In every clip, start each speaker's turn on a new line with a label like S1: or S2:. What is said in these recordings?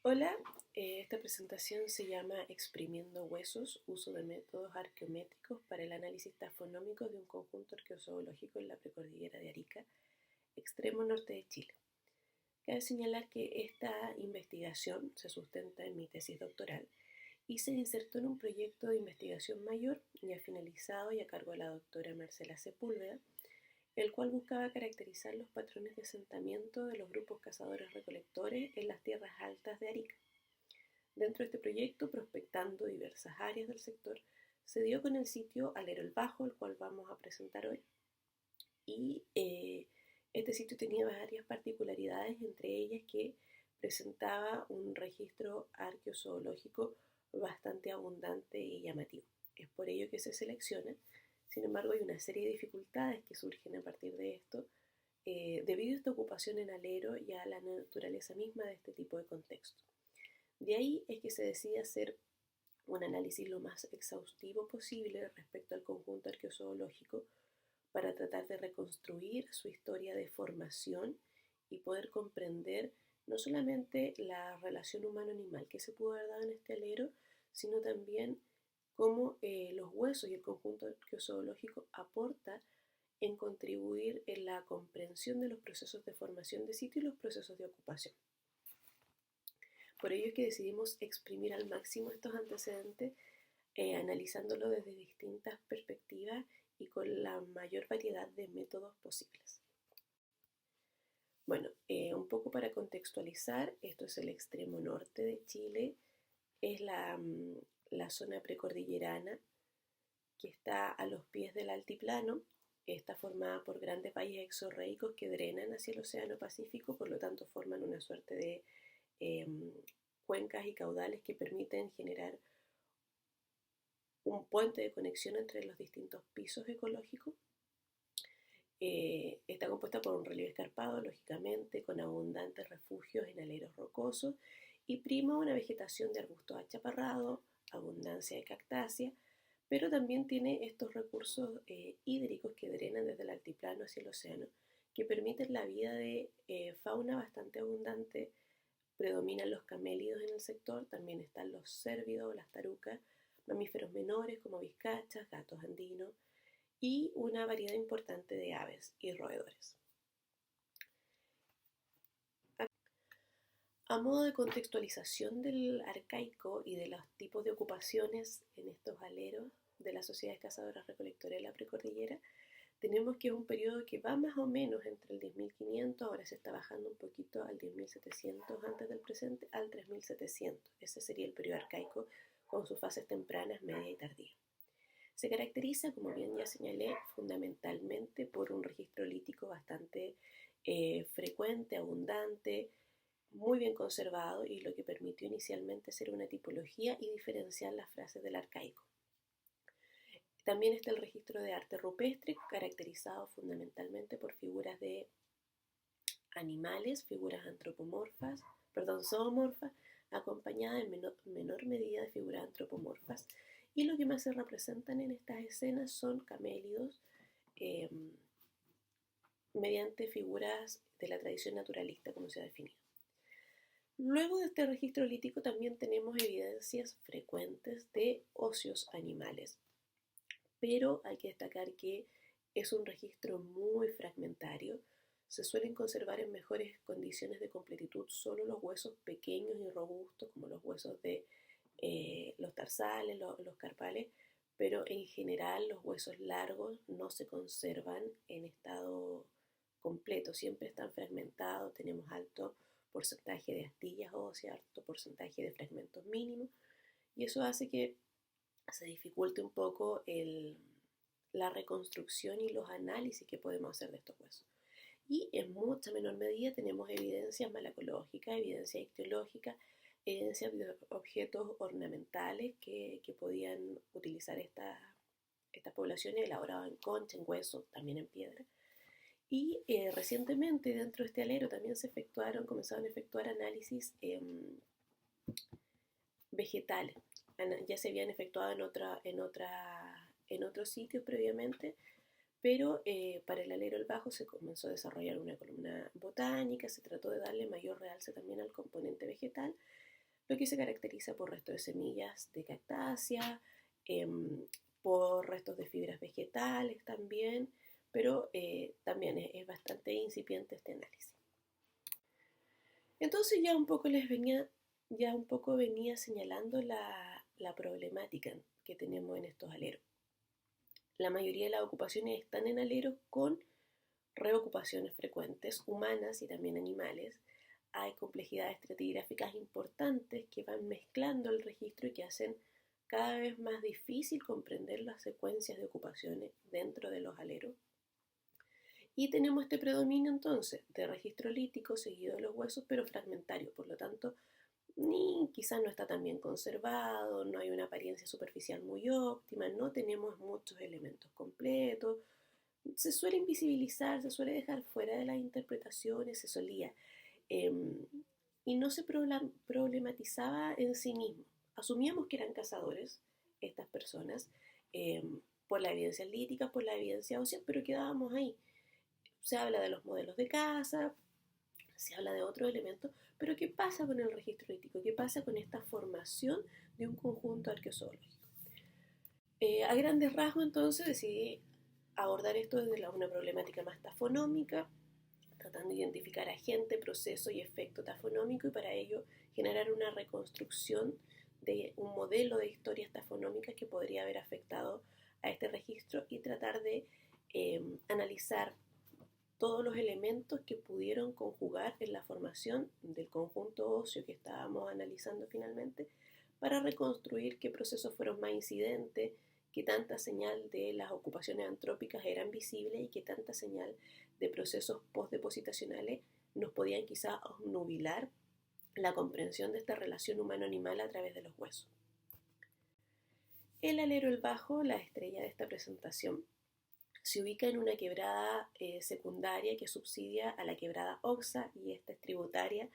S1: Hola, esta presentación se llama Exprimiendo huesos, uso de métodos arqueométricos para el análisis tafonómico de un conjunto arqueozoológico en la precordillera de Arica, extremo norte de Chile. Cabe señalar que esta investigación se sustenta en mi tesis doctoral y se insertó en un proyecto de investigación mayor ya finalizado y a cargo de la doctora Marcela Sepúlveda, el cual buscaba caracterizar los patrones de asentamiento de los grupos cazadores-recolectores en las tierras altas de Arica. Dentro de este proyecto, prospectando diversas áreas del sector, se dio con el sitio Alero el Bajo, el cual vamos a presentar hoy. Y este sitio tenía varias particularidades, entre ellas que presentaba un registro arqueozoológico bastante abundante y llamativo. Es por ello que se selecciona. Sin embargo, hay una serie de dificultades que surgen a partir de esto, debido a esta ocupación en alero y a la naturaleza misma de este tipo de contexto. De ahí es que se decide hacer un análisis lo más exhaustivo posible respecto al conjunto arqueozoológico para tratar de reconstruir su historia de formación y poder comprender no solamente la relación humano-animal que se pudo haber dado en este alero, sino también cómo los huesos y el conjunto arqueozoológico aporta en contribuir en la comprensión de los procesos de formación de sitio y los procesos de ocupación. Por ello es que decidimos exprimir al máximo estos antecedentes, analizándolo desde distintas perspectivas y con la mayor variedad de métodos posibles. Bueno, un poco para contextualizar, esto es el extremo norte de Chile, es la zona precordillerana que está a los pies del altiplano, está formada por grandes valles exorreicos que drenan hacia el Océano Pacífico, por lo tanto forman una suerte de cuencas y caudales que permiten generar un puente de conexión entre los distintos pisos ecológicos. Está compuesta por un relieve escarpado, lógicamente, con abundantes refugios en aleros rocosos y prima una vegetación de arbustos achaparrados, abundancia de cactáceas, pero también tiene estos recursos hídricos que drenan desde el altiplano hacia el océano, que permiten la vida de fauna bastante abundante. Predominan los camélidos en el sector, también están los cérvidos, las tarucas, mamíferos menores como vizcachas, gatos andinos y una variedad importante de aves y roedores. A modo de contextualización del arcaico y de los tipos de ocupaciones en estos aleros de las sociedades cazadoras recolectoras de la precordillera, tenemos que es un periodo que va más o menos entre el 10.500, ahora se está bajando un poquito al 10.700 antes del presente, al 3.700. Ese sería el periodo arcaico con sus fases tempranas, media y tardía. Se caracteriza, como bien ya señalé, fundamentalmente por un registro lítico bastante frecuente, abundante, muy bien conservado y lo que permitió inicialmente hacer una tipología y diferenciar las frases del arcaico. También está el registro de arte rupestre, caracterizado fundamentalmente por figuras de animales, figuras antropomorfas, zoomorfas, acompañadas en menor medida de figuras antropomorfas. Y lo que más se representan en estas escenas son camélidos eh, mediante figuras de la tradición naturalista, como se ha definido. Luego de este registro lítico también tenemos evidencias frecuentes de ocios animales, pero hay que destacar que es un registro muy fragmentario. Se suelen conservar en mejores condiciones de completitud solo los huesos pequeños y robustos, como los huesos de los tarsales, los carpales, pero en general los huesos largos no se conservan en estado completo, siempre están fragmentados, tenemos alto porcentaje de astillas óseas, alto porcentaje de fragmentos mínimos, y eso hace que se dificulte un poco la reconstrucción y los análisis que podemos hacer de estos huesos. Y en mucha menor medida tenemos evidencias malacológicas, evidencia ictiológica, evidencias de objetos ornamentales que podían utilizar estas poblaciones elaboradas en concha, en hueso, también en piedra. Y recientemente dentro de este alero también comenzaron a efectuar análisis vegetales. Ya se habían efectuado en otros sitios previamente, pero para el alero el bajo se comenzó a desarrollar una columna botánica, se trató de darle mayor realce también al componente vegetal, lo que se caracteriza por restos de semillas de cactácea, por restos de fibras vegetales también, pero también es bastante incipiente este análisis. Entonces ya un poco venía señalando la problemática que tenemos en estos aleros. La mayoría de las ocupaciones están en aleros con reocupaciones frecuentes, humanas y también animales. Hay complejidades estratigráficas importantes que van mezclando el registro y que hacen cada vez más difícil comprender las secuencias de ocupaciones dentro de los aleros. Y tenemos este predominio entonces de registro lítico seguido de los huesos, pero fragmentario, por lo tanto, quizás no está tan bien conservado, no hay una apariencia superficial muy óptima, no tenemos muchos elementos completos, se suele invisibilizar, se suele dejar fuera de las interpretaciones, se solía, y no se problematizaba en sí mismo. Asumíamos que eran cazadores estas personas, por la evidencia lítica, por la evidencia ósea, pero quedábamos ahí. Se habla de los modelos de caza, se habla de otros elementos, pero ¿qué pasa con el registro lítico? ¿Qué pasa con esta formación de un conjunto arqueozoológico? A grandes rasgos, entonces, decidí abordar esto desde una problemática más tafonómica, tratando de identificar agente, proceso y efecto tafonómico, y para ello generar una reconstrucción de un modelo de historias tafonómicas que podría haber afectado a este registro y tratar de analizar todos los elementos que pudieron conjugar en la formación del conjunto óseo que estábamos analizando finalmente para reconstruir qué procesos fueron más incidentes, qué tanta señal de las ocupaciones antrópicas eran visibles y qué tanta señal de procesos postdepositacionales nos podían quizás obnubilar la comprensión de esta relación humano-animal a través de los huesos. El alero El Bajo, la estrella de esta presentación, se ubica en una quebrada secundaria que subsidia a la quebrada Oxa y esta es tributaria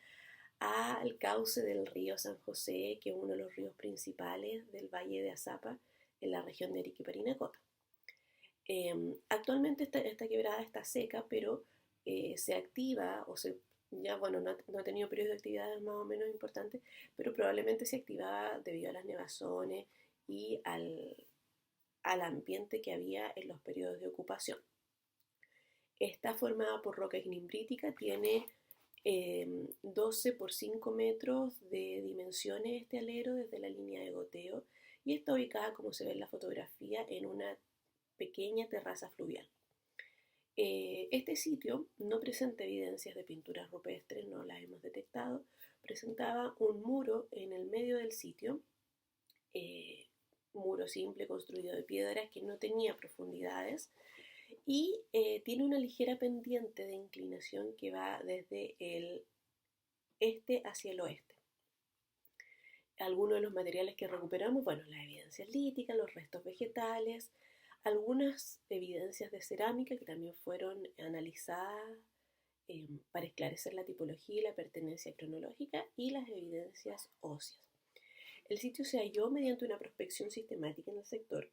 S1: al cauce del río San José, que es uno de los ríos principales del valle de Azapa en la región de Arica y Parinacota. Actualmente esta quebrada está seca, pero se activa no ha tenido periodos de actividad más o menos importantes, pero probablemente se activaba debido a las nevazones y al ambiente que había en los periodos de ocupación. Está formada por roca ignimbritática, tiene 12 por 5 metros de dimensiones este alero desde la línea de goteo y está ubicada, como se ve en la fotografía, en una pequeña terraza fluvial. Este sitio no presenta evidencias de pinturas rupestres, no las hemos detectado. Presentaba un muro en el medio del sitio, muro simple construido de piedras que no tenía profundidades y tiene una ligera pendiente de inclinación que va desde el este hacia el oeste. Algunos de los materiales que recuperamos, las evidencias líticas, los restos vegetales, algunas evidencias de cerámica que también fueron analizadas para esclarecer la tipología y la pertenencia cronológica y las evidencias óseas. El sitio se halló mediante una prospección sistemática en el sector.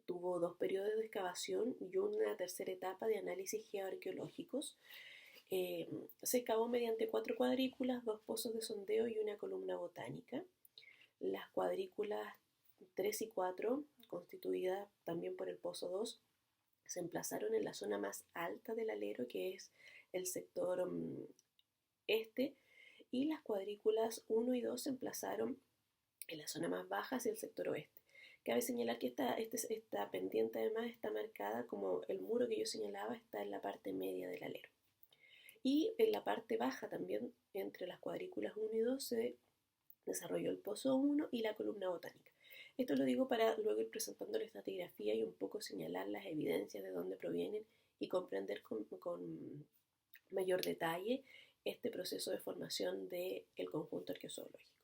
S1: Tuvo 2 periodos de excavación y una tercera etapa de análisis geoarqueológicos. Se excavó mediante 4 cuadrículas, 2 pozos de sondeo y una columna botánica. Las cuadrículas 3 y 4, constituidas también por el pozo 2, se emplazaron en la zona más alta del alero, que es el sector este, y las cuadrículas 1 y 2 se emplazaron en la zona más baja hacia el sector oeste. Cabe señalar que esta pendiente además está marcada como el muro que yo señalaba está en la parte media del alero. Y en la parte baja también, entre las cuadrículas 1 y 2, se desarrolló el pozo 1 y la columna botánica. Esto lo digo para luego ir presentando la estratigrafía y un poco señalar las evidencias de dónde provienen y comprender con mayor detalle este proceso de formación del conjunto arqueozoológico.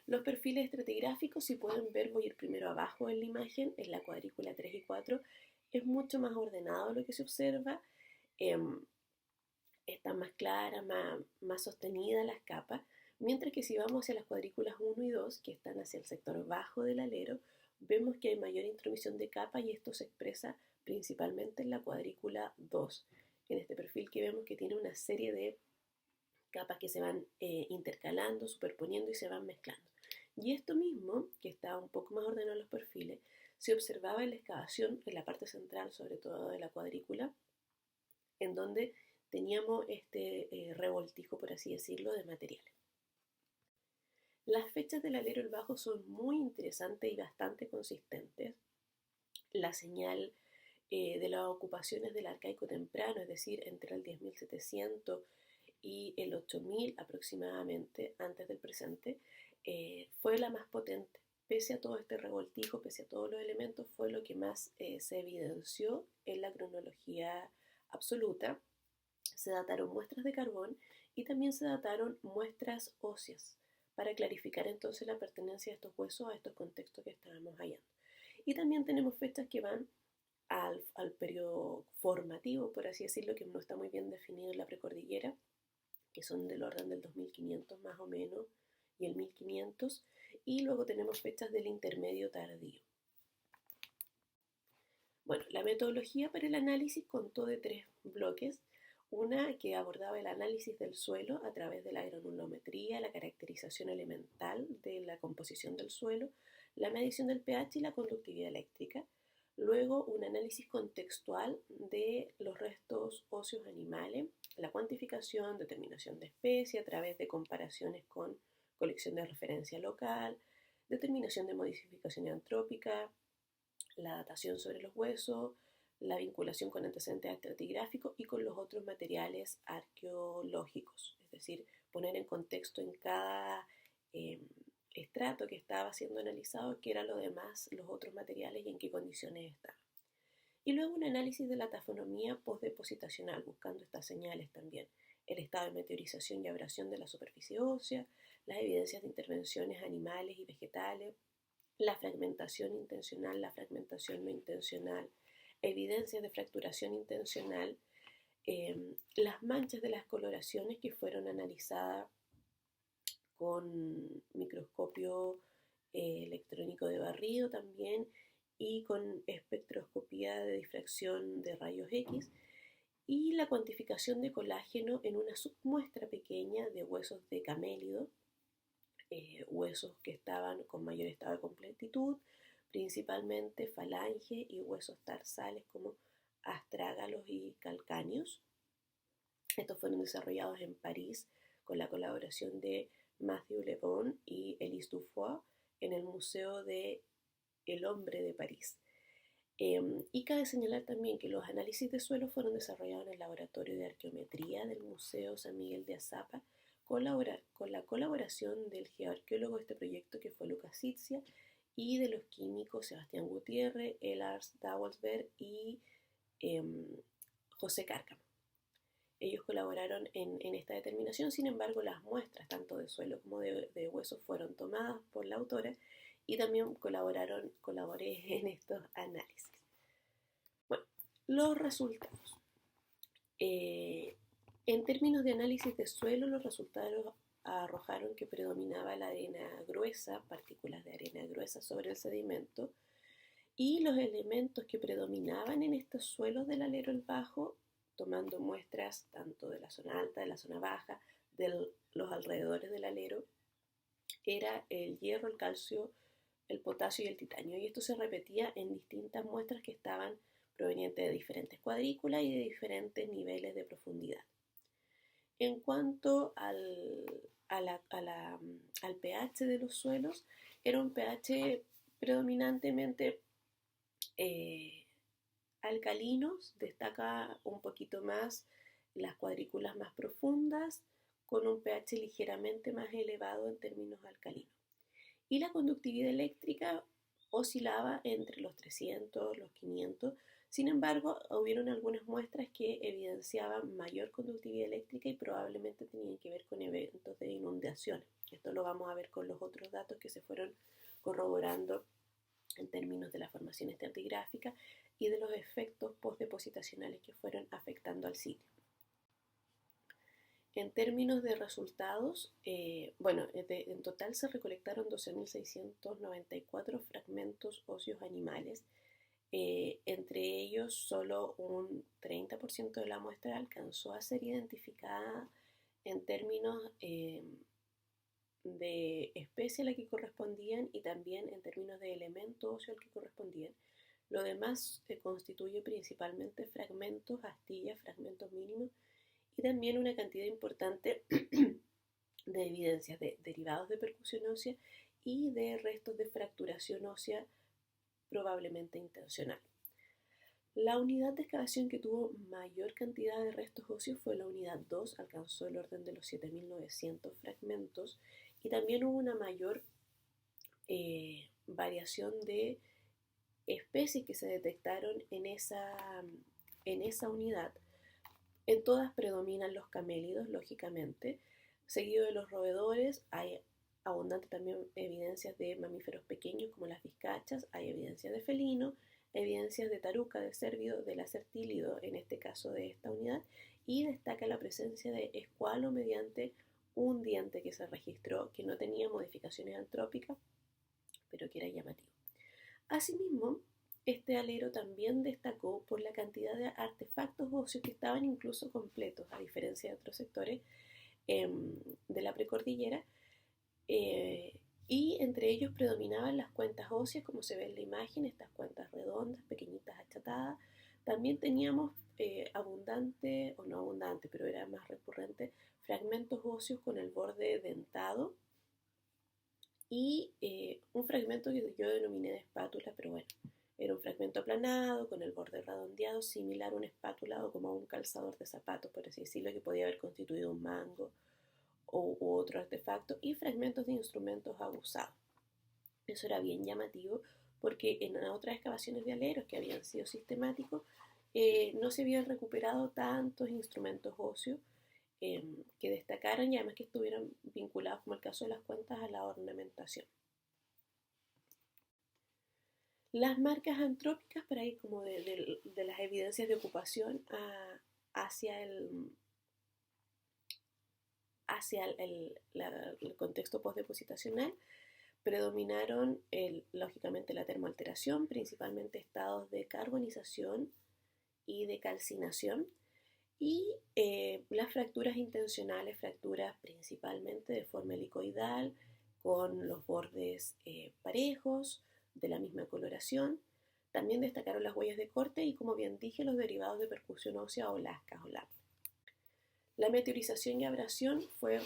S1: Los perfiles estratigráficos, si pueden ver, voy a ir primero abajo en la imagen, en la cuadrícula 3 y 4, es mucho más ordenado lo que se observa, está más clara, más sostenida las capas, mientras que si vamos hacia las cuadrículas 1 y 2, que están hacia el sector bajo del alero, vemos que hay mayor intromisión de capa y esto se expresa principalmente en la cuadrícula 2, en este perfil que vemos que tiene una serie de capas que se van intercalando, superponiendo y se van mezclando. Y esto mismo, que está un poco más ordenado en los perfiles, se observaba en la excavación, en la parte central, sobre todo de la cuadrícula, en donde teníamos este revoltijo, por así decirlo, de materiales. Las fechas del alero el bajo son muy interesantes y bastante consistentes. La señal de las ocupaciones del arcaico temprano, es decir, entre el 10.700 y el 8.000 aproximadamente antes del presente, fue la más potente. Pese a todo este revoltijo, pese a todos los elementos, fue lo que más se evidenció en la cronología absoluta. Se dataron muestras de carbón y también se dataron muestras óseas para clarificar entonces la pertenencia de estos huesos a estos contextos que estábamos hallando. Y también tenemos fechas que van al periodo formativo, por así decirlo, que no está muy bien definido en la precordillera, que son del orden del 2500 más o menos y el 1500, y luego tenemos fechas del intermedio tardío. Bueno, la metodología para el análisis contó de 3 bloques. Una que abordaba el análisis del suelo a través de la granulometría, la caracterización elemental de la composición del suelo, la medición del pH y la conductividad eléctrica. Luego, un análisis contextual de los restos óseos animales, la cuantificación, determinación de especie a través de comparaciones con colección de referencia local, determinación de modificación antrópica, la datación sobre los huesos, la vinculación con antecedentes estratigráficos y con los otros materiales arqueológicos, es decir, poner en contexto en cada estrato que estaba siendo analizado qué eran los demás, los otros materiales y en qué condiciones estaban. Y luego un análisis de la tafonomía postdepositacional, buscando estas señales también, el estado de meteorización y abrasión de la superficie ósea, las evidencias de intervenciones animales y vegetales, la fragmentación intencional, la fragmentación no intencional, evidencias de fracturación intencional, las manchas de las coloraciones que fueron analizadas con microscopio electrónico de barrido también y con espectroscopía de difracción de rayos X, y la cuantificación de colágeno en una submuestra pequeña de huesos de camélido, huesos que estaban con mayor estado de completitud, principalmente falange y huesos tarsales como astrágalos y calcáneos. Estos fueron desarrollados en París con la colaboración de Mathieu Le Bon y Élise Dufour en el Museo de El Hombre de París. Y cabe señalar también que los análisis de suelo fueron desarrollados en el Laboratorio de Arqueometría del Museo San Miguel de Azapa con la colaboración del geoarqueólogo de este proyecto que fue Lucas Sitzia y de los químicos Sebastián Gutiérrez, Lars Douwelsberg y José Cárcamo. Ellos colaboraron en esta determinación, sin embargo las muestras tanto de suelo como de huesos fueron tomadas por la autora y también colaboré en estos análisis. Bueno, los resultados. En términos de análisis de suelo, los resultados arrojaron que predominaba la arena gruesa, partículas de arena gruesa sobre el sedimento, y los elementos que predominaban en estos suelos del alero el bajo, tomando muestras tanto de la zona alta, de la zona baja, de los alrededores del alero, era el hierro, el calcio, el potasio y el titanio. Y esto se repetía en distintas muestras que estaban provenientes de diferentes cuadrículas y de diferentes niveles de profundidad. En cuanto al pH de los suelos, era un pH predominantemente alcalinos, destaca un poquito más las cuadrículas más profundas, con un pH ligeramente más elevado en términos alcalinos. Y la conductividad eléctrica oscilaba entre los 300, los 500. Sin embargo, hubieron algunas muestras que evidenciaban mayor conductividad eléctrica y probablemente tenían que ver con eventos de inundaciones. Esto lo vamos a ver con los otros datos que se fueron corroborando en términos de la formación estratigráfica y de los efectos postdepositacionales que fueron afectando al sitio. En términos de resultados, en total se recolectaron 12.694 fragmentos óseos animales. Entre ellos, solo un 30% de la muestra alcanzó a ser identificada en términos de especie a la que correspondían y también en términos de elemento óseo al que correspondían. Lo demás se constituye principalmente fragmentos, astillas, fragmentos mínimos y también una cantidad importante de evidencias de derivados de percusión ósea y de restos de fracturación ósea probablemente intencional. La unidad de excavación que tuvo mayor cantidad de restos óseos fue la unidad 2, alcanzó el orden de los 7.900 fragmentos y también hubo una mayor variación de especies que se detectaron en esa unidad. En todas predominan los camélidos, lógicamente, seguido de los roedores. Hay abundante también evidencias de mamíferos pequeños como las vizcachas, hay evidencias de felino, evidencias de taruca, de cérvido, del acertílido, en este caso de esta unidad, y destaca la presencia de escualo mediante un diente que se registró que no tenía modificaciones antrópicas, pero que era llamativo. Asimismo, este alero también destacó por la cantidad de artefactos óseos que estaban incluso completos, a diferencia de otros sectores de la precordillera, y entre ellos predominaban las cuentas óseas, como se ve en la imagen, estas cuentas redondas, pequeñitas, achatadas. También teníamos abundante, o no abundante, pero era más recurrente, fragmentos óseos con el borde dentado y un fragmento que yo denominé de espátula, pero bueno, era un fragmento aplanado con el borde redondeado, similar a una espátula o como a un calzador de zapatos, por así decirlo, que podía haber constituido un mango u otro artefacto, y fragmentos de instrumentos abusados. Eso era bien llamativo porque en otras excavaciones de aleros que habían sido sistemáticos no se habían recuperado tantos instrumentos óseos que destacaran y además que estuvieran vinculados, como el caso de las cuentas, a la ornamentación. Las marcas antrópicas, para ir como de las evidencias de ocupación hacia el contexto postdepositacional, predominaron lógicamente la termoalteración, principalmente estados de carbonización y de calcinación, y las fracturas intencionales, fracturas principalmente de forma helicoidal, con los bordes parejos, de la misma coloración. También destacaron las huellas de corte y, como bien dije, los derivados de percusión ósea o lascas o láminas. La meteorización y abrasión fue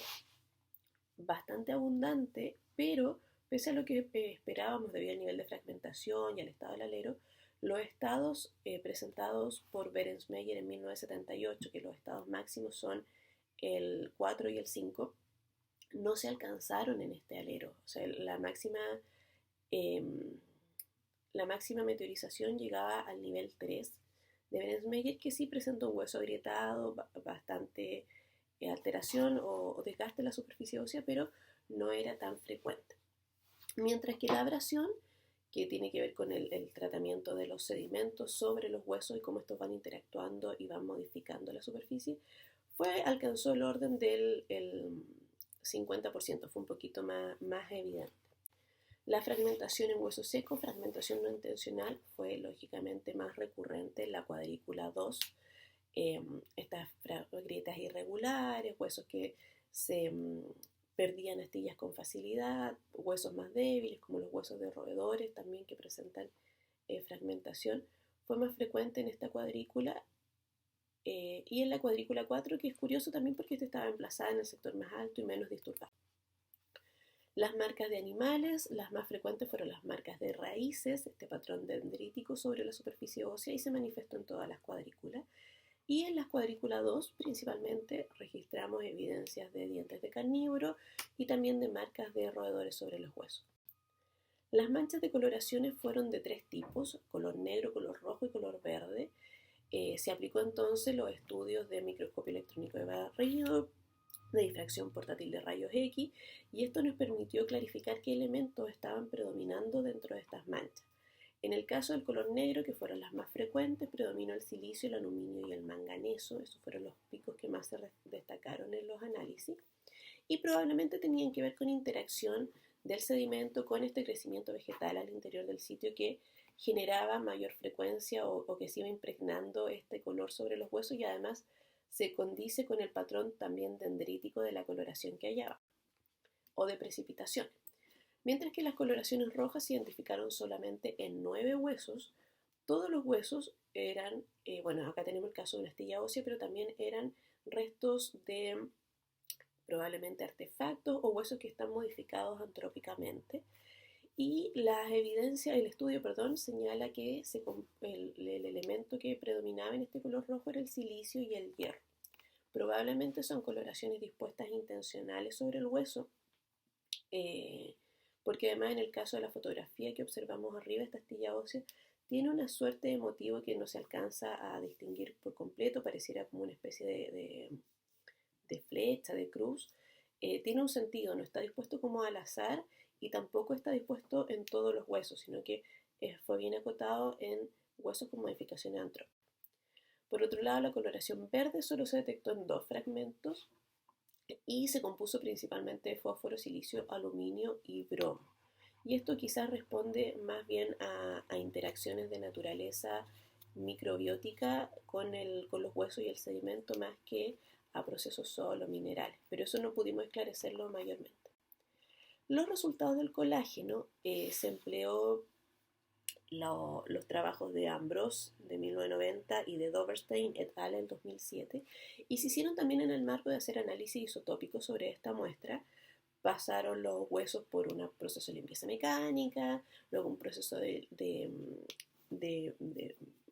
S1: bastante abundante, pero pese a lo que esperábamos debido al nivel de fragmentación y al estado del alero, los estados presentados por Berensmeyer en 1978, que los estados máximos son el 4 y el 5, no se alcanzaron en este alero. O sea, la máxima meteorización llegaba al nivel 3 de Berensmeyer, que sí presentó un hueso agrietado, bastante alteración o desgaste de la superficie ósea, pero no era tan frecuente. Mientras que la abrasión, que tiene que ver con el tratamiento de los sedimentos sobre los huesos y cómo estos van interactuando y van modificando la superficie, alcanzó el orden del 50%, fue un poquito más evidente. La fragmentación en hueso seco, fragmentación no intencional, fue lógicamente más recurrente en la cuadrícula 2. Estas grietas irregulares, huesos que se perdían astillas con facilidad, huesos más débiles como los huesos de roedores también que presentan fragmentación, fue más frecuente en esta cuadrícula y en la cuadrícula 4, que es curioso también porque esta estaba emplazada en el sector más alto y menos disturbado. Las marcas de animales, las más frecuentes fueron las marcas de raíces, este patrón dendrítico sobre la superficie ósea, y se manifestó en todas las cuadrículas. Y en la cuadrícula 2 principalmente registramos evidencias de dientes de carnívoro y también de marcas de roedores sobre los huesos. Las manchas de coloraciones fueron de 3 tipos: color negro, color rojo y color verde. Se aplicó entonces los estudios de microscopio electrónico de barrido, de difracción portátil de rayos X, y esto nos permitió clarificar qué elementos estaban predominando dentro de estas manchas. En el caso del color negro, que fueron las más frecuentes, predominó el silicio, el aluminio y el manganeso. Esos fueron los picos que más se destacaron en los análisis y probablemente tenían que ver con interacción del sedimento con este crecimiento vegetal al interior del sitio que generaba mayor frecuencia o que se iba impregnando este color sobre los huesos, y además se condice con el patrón también dendrítico de la coloración que hallaba, o de precipitación. Mientras que las coloraciones rojas se identificaron solamente en 9 huesos, todos los huesos eran, bueno, acá tenemos el caso de una astilla ósea, pero también eran restos de probablemente artefactos o huesos que están modificados antrópicamente. Y la evidencia, el estudio, perdón, señala que el elemento que predominaba en este color rojo era el silicio y el hierro. Probablemente son coloraciones dispuestas intencionales sobre el hueso, porque además en el caso de la fotografía que observamos arriba, esta astilla ósea tiene una suerte de motivo que no se alcanza a distinguir por completo, pareciera como una especie de flecha, de cruz. Tiene un sentido, no está dispuesto como al azar y tampoco está dispuesto en todos los huesos, sino que fue bien acotado en huesos con modificaciones antrópicas. Por otro lado, la coloración verde solo se detectó en 2 fragmentos y se compuso principalmente de fósforo, silicio, aluminio y bromo. Y esto quizás responde más bien a interacciones de naturaleza microbiótica con los huesos y el sedimento más que a procesos solo minerales, pero eso no pudimos esclarecerlo mayormente. Los resultados del colágeno se empleó los trabajos de Ambrose de 1990 y de Doverstein et al. En 2007 y se hicieron también en el marco de hacer análisis isotópicos sobre esta muestra. Pasaron los huesos por un proceso de limpieza mecánica, luego un proceso de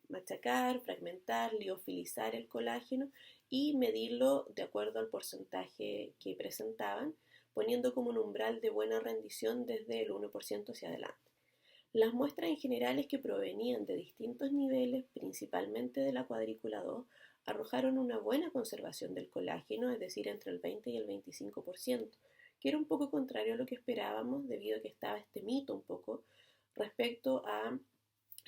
S1: machacar, fragmentar, liofilizar el colágeno y medirlo de acuerdo al porcentaje que presentaban, poniendo como un umbral de buena rendición desde el 1% hacia adelante. Las muestras en generales que provenían de distintos niveles, principalmente de la cuadrícula 2, arrojaron una buena conservación del colágeno, es decir, entre el 20 y el 25%, que era un poco contrario a lo que esperábamos debido a que estaba este mito un poco respecto a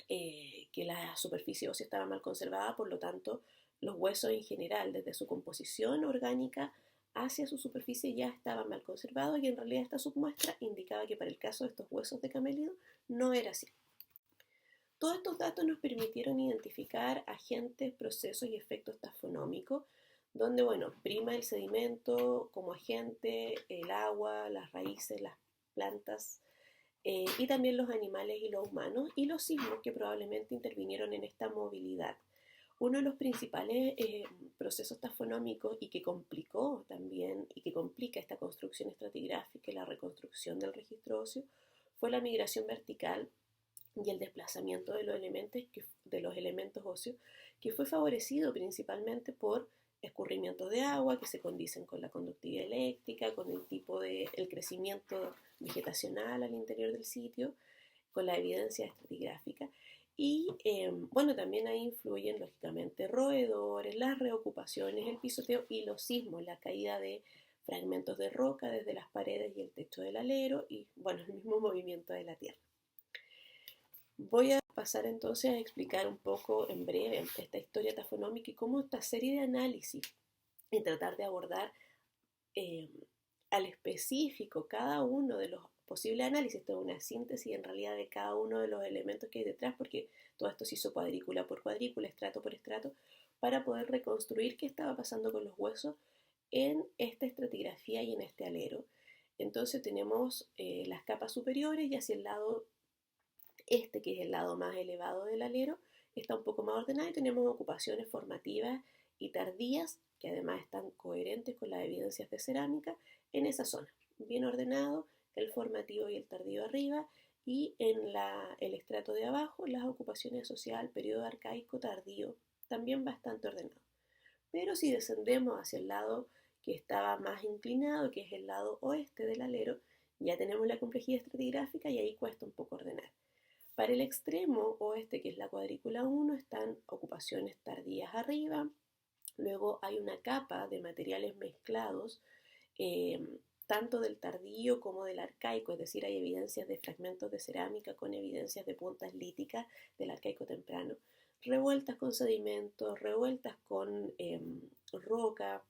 S1: que la superficie ósea estaba mal conservada, por lo tanto los huesos en general, desde su composición orgánica hacia su superficie ya estaban mal conservados y en realidad esta submuestra indicaba que para el caso de estos huesos de camélido no era así. Todos estos datos nos permitieron identificar agentes, procesos y efectos tafonómicos, donde, bueno, prima el sedimento como agente, el agua, las raíces, las plantas, y también los animales y los humanos, y los sismos que probablemente intervinieron en esta movilidad. Uno de los principales procesos tafonómicos y que complicó también y que complica esta construcción estratigráfica y la reconstrucción del registro óseo fue la migración vertical y el desplazamiento de los elementos óseos, que fue favorecido principalmente por escurrimientos de agua que se condicen con la conductividad eléctrica, con el crecimiento vegetacional al interior del sitio, con la evidencia estratigráfica. Y bueno, también ahí influyen lógicamente roedores, las reocupaciones, el pisoteo y los sismos, la caída de fragmentos de roca desde las paredes y el techo del alero y bueno, el mismo movimiento de la tierra. Voy a pasar entonces a explicar un poco en breve esta historia tafonómica y cómo esta serie de análisis y tratar de abordar al específico cada uno de los posibles análisis, esto es una síntesis en realidad de cada uno de los elementos que hay detrás, porque todo esto se hizo cuadrícula por cuadrícula, estrato por estrato, para poder reconstruir qué estaba pasando con los huesos en esta estratigrafía y en este alero. Entonces tenemos las capas superiores y hacia el lado este, que es el lado más elevado del alero, está un poco más ordenado y tenemos ocupaciones formativas y tardías que además están coherentes con las evidencias de cerámica en esa zona. Bien ordenado, el formativo y el tardío arriba y en el estrato de abajo las ocupaciones asociadas al periodo arcaico tardío, también bastante ordenado. Pero si descendemos hacia el lado que estaba más inclinado, que es el lado oeste del alero, ya tenemos la complejidad estratigráfica y ahí cuesta un poco ordenar. Para el extremo oeste, que es la cuadrícula 1, están ocupaciones tardías arriba, luego hay una capa de materiales mezclados, tanto del tardío como del arcaico, es decir, hay evidencias de fragmentos de cerámica con evidencias de puntas líticas del arcaico temprano, revueltas con sedimentos, revueltas con roca,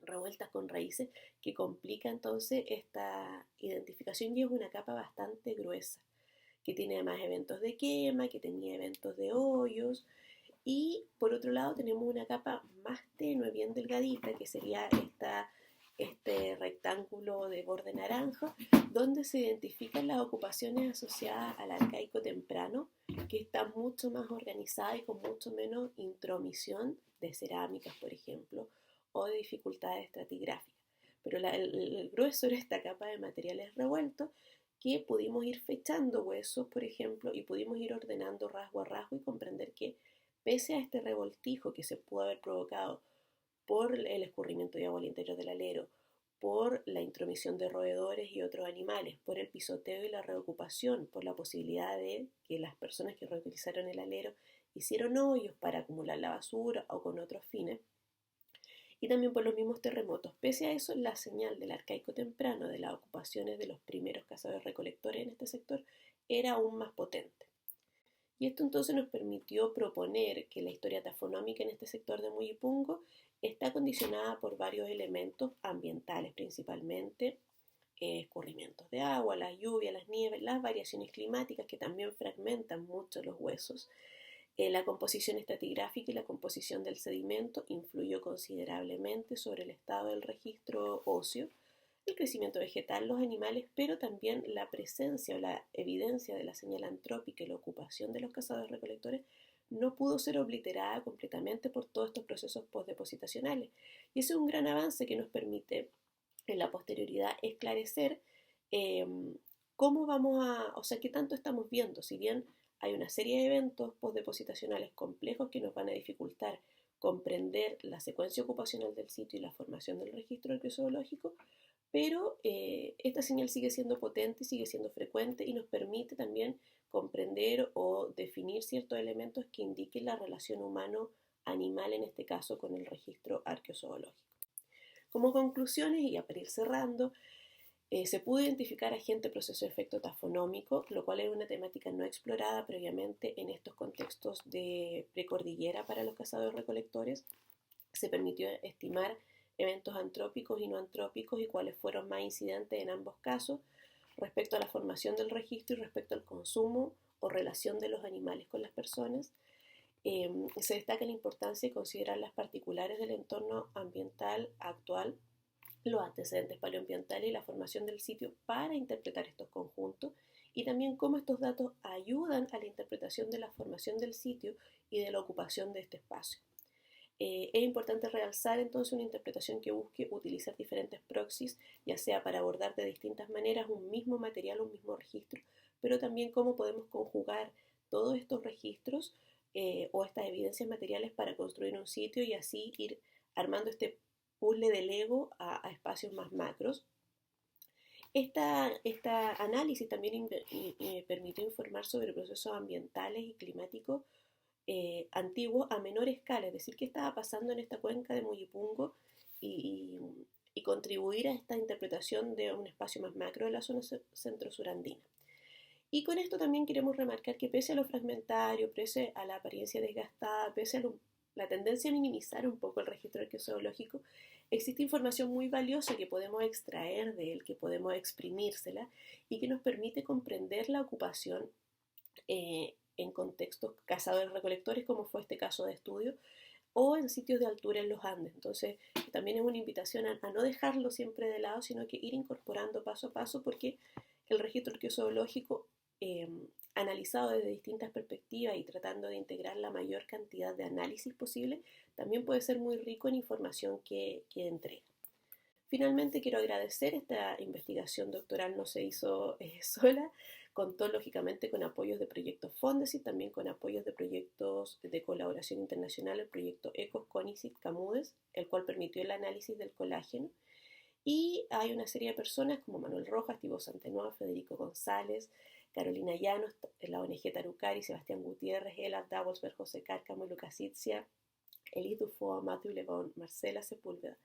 S1: revueltas con raíces, que complica entonces esta identificación y es una capa bastante gruesa, que tiene además eventos de quema, que tenía eventos de hoyos, Y por otro lado tenemos una capa más tenue, bien delgadita, que sería este rectángulo de borde naranja, donde se identifican las ocupaciones asociadas al arcaico temprano, que está mucho más organizada y con mucho menos intromisión de cerámicas, por ejemplo, o de dificultades estratigráficas. Pero el grueso era esta capa de materiales revueltos que pudimos ir fechando huesos, por ejemplo, y pudimos ir ordenando rasgo a rasgo y comprender que pese a este revoltijo que se pudo haber provocado por el escurrimiento de agua al interior del alero, por la intromisión de roedores y otros animales, por el pisoteo y la reocupación, por la posibilidad de que las personas que reutilizaron el alero hicieron hoyos para acumular la basura o con otros fines, y también por los mismos terremotos. Pese a eso, la señal del arcaico temprano de las ocupaciones de los primeros cazadores recolectores en este sector era aún más potente. Y esto entonces nos permitió proponer que la historia tafonómica en este sector de Muyipungo está condicionada por varios elementos ambientales principalmente, escurrimientos de agua, las lluvias, las nieves, las variaciones climáticas que también fragmentan mucho los huesos. La composición estratigráfica y la composición del sedimento influyó considerablemente sobre el estado del registro óseo, el crecimiento vegetal, los animales, pero también la presencia o la evidencia de la señal antrópica y la ocupación de los cazadores recolectores no pudo ser obliterada completamente por todos estos procesos postdepositacionales. Y ese es un gran avance que nos permite en la posterioridad esclarecer eh, cómo vamos a, o sea, qué tanto estamos viendo, si bien hay una serie de eventos postdepositacionales complejos que nos van a dificultar comprender la secuencia ocupacional del sitio y la formación del registro arqueozoológico, pero esta señal sigue siendo potente, sigue siendo frecuente y nos permite también comprender o definir ciertos elementos que indiquen la relación humano-animal, en este caso con el registro arqueozoológico. Como conclusiones, y para ir cerrando, se pudo identificar agente proceso de efecto tafonómico, lo cual es una temática no explorada previamente en estos contextos de precordillera para los cazadores recolectores. Se permitió estimar eventos antrópicos y no antrópicos y cuáles fueron más incidentes en ambos casos respecto a la formación del registro y respecto al consumo o relación de los animales con las personas. Se destaca la importancia de considerar las particulares del entorno ambiental actual, los antecedentes paleoambientales y la formación del sitio para interpretar estos conjuntos, y también cómo estos datos ayudan a la interpretación de la formación del sitio y de la ocupación de este espacio. Es importante realzar entonces una interpretación que busque utilizar diferentes proxies, ya sea para abordar de distintas maneras un mismo material, un mismo registro, pero también cómo podemos conjugar todos estos registros o estas evidencias materiales para construir un sitio y así ir armando este puzzle de Lego a espacios más macros. Esta análisis también permitió informar sobre procesos ambientales y climáticos antiguos a menor escala, es decir, qué estaba pasando en esta cuenca de Muyipungo y, y contribuir a esta interpretación de un espacio más macro de la zona centro-surandina. Y con esto también queremos remarcar que pese a lo fragmentario, pese a la apariencia desgastada, pese a la tendencia a minimizar un poco el registro arqueozoológico, existe información muy valiosa que podemos extraer de él, que podemos exprimírsela y que nos permite comprender la ocupación en contextos cazadores-recolectores, como fue este caso de estudio, o en sitios de altura en los Andes. Entonces, también es una invitación a no dejarlo siempre de lado, sino que ir incorporando paso a paso, porque el registro arqueozoológico, analizado desde distintas perspectivas y tratando de integrar la mayor cantidad de análisis posible, también puede ser muy rico en información que entrega. Finalmente, quiero agradecer, esta investigación doctoral no se hizo sola, contó lógicamente con apoyos de proyectos Fondesit, también con apoyos de proyectos de colaboración internacional, el proyecto ECOS, CONICET, CAMUDES, el cual permitió el análisis del colágeno. Y hay una serie de personas como Manuel Rojas, Thibaut Santenois, Federico González, Carolina Llanos, la ONG Tarucari, Sebastián Gutiérrez, Elad Dabelsberg, José Cárcamo, Lucas Itzia, Elis Dufour, Matthew Lebón, Marcela Sepúlveda,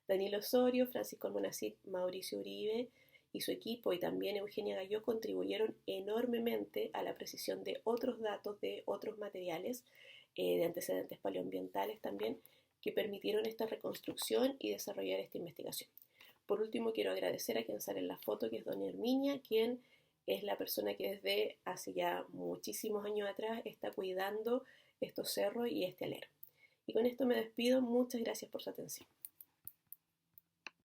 S1: Daniel Osorio, Francisco Almonacid, Mauricio Uribe y su equipo, y también Eugenia Galló, contribuyeron enormemente a la precisión de otros datos, de otros materiales, de antecedentes paleoambientales también, que permitieron esta reconstrucción y desarrollar esta investigación. Por último, quiero agradecer a quien sale en la foto, que es doña Herminia, quien es la persona que desde hace ya muchísimos años atrás está cuidando estos cerros y este alero. Y con esto me despido. Muchas gracias por su atención.